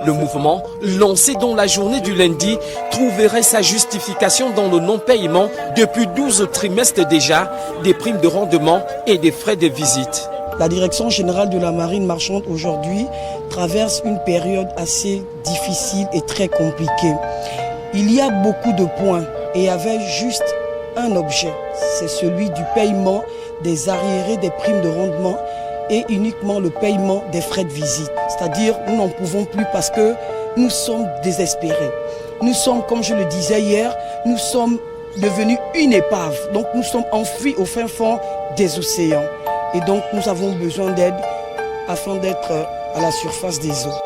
Le mouvement, lancé dans la journée du lundi, trouverait sa justification dans le non-paiement depuis 12 trimestres déjà des primes de rendement et des frais de visite. La direction générale de la marine marchande aujourd'hui traverse une période assez difficile et très compliquée. Il y a beaucoup de points et il y avait juste un objet, c'est celui du paiement des arriérés des primes de rendement et uniquement le paiement des frais de visite. C'est-à-dire, nous n'en pouvons plus parce que nous sommes désespérés. Nous sommes, comme je le disais hier, nous sommes devenus une épave. Donc nous sommes enfuis au fin fond des océans. Et donc nous avons besoin d'aide afin d'être à la surface des eaux.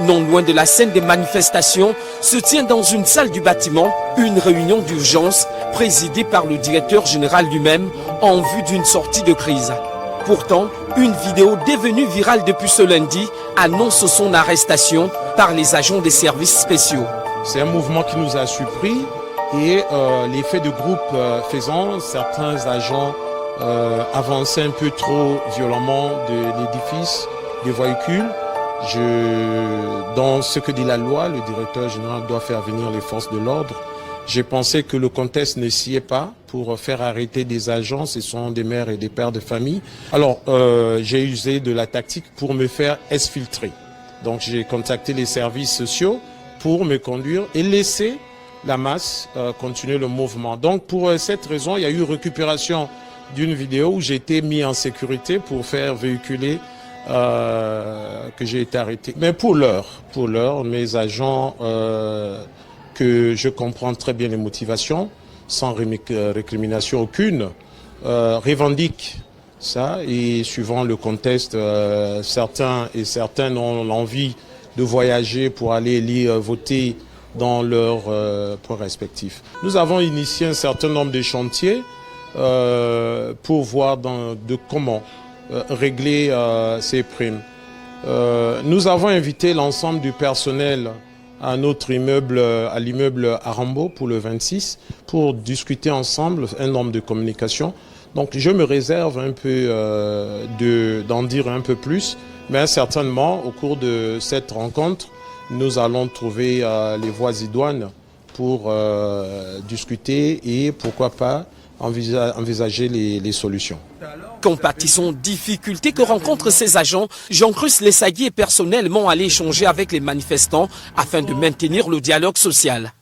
Non loin de la scène des manifestations, se tient dans une salle du bâtiment une réunion d'urgence présidée par le directeur général lui-même en vue d'une sortie de crise. Pourtant, une vidéo devenue virale depuis ce lundi annonce son arrestation par les agents des services spéciaux. C'est un mouvement qui nous a surpris et l'effet de groupe faisant, certains agents avançaient un peu trop violemment de l'édifice, des véhicules. Dans ce que dit la loi, le directeur général doit faire venir les forces de l'ordre. J'ai pensé que le contexte ne s'y est pas pour faire arrêter des agents, ce sont des mères et des pères de famille. Alors, j'ai usé de la tactique pour me faire exfiltrer. Donc, j'ai contacté les services sociaux pour me conduire et laisser la masse continuer le mouvement. Donc, pour cette raison, il y a eu récupération d'une vidéo où j'ai été mis en sécurité pour faire véhiculer que j'ai été arrêté. Mais pour l'heure, mes agents, que je comprends très bien les motivations, sans récrimination aucune, revendiquent ça et suivant le contexte, certains et certaines ont l'envie de voyager pour aller voter dans leurs points respectifs. Nous avons initié un certain nombre de chantiers pour voir de comment régler ces primes. Nous avons invité l'ensemble du personnel à notre immeuble, à l'immeuble Arambo pour le 26, pour discuter ensemble un nombre de communications. Donc je me réserve un peu d'en dire un peu plus, mais certainement au cours de cette rencontre, nous allons trouver les voies idoines pour discuter et pourquoi pas envisager les solutions. Compatissant aux difficultés que rencontrent ces agents, Jean-Christ Lessagui est personnellement allé échanger avec les manifestants afin de maintenir le dialogue social.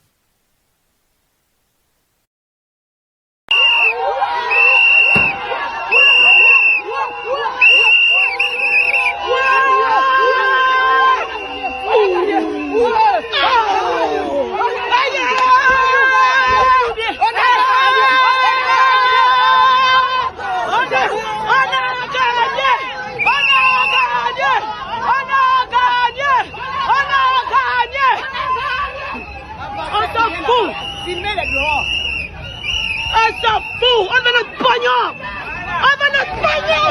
On s'en fout, on veut notre pognon, on veut notre pognon,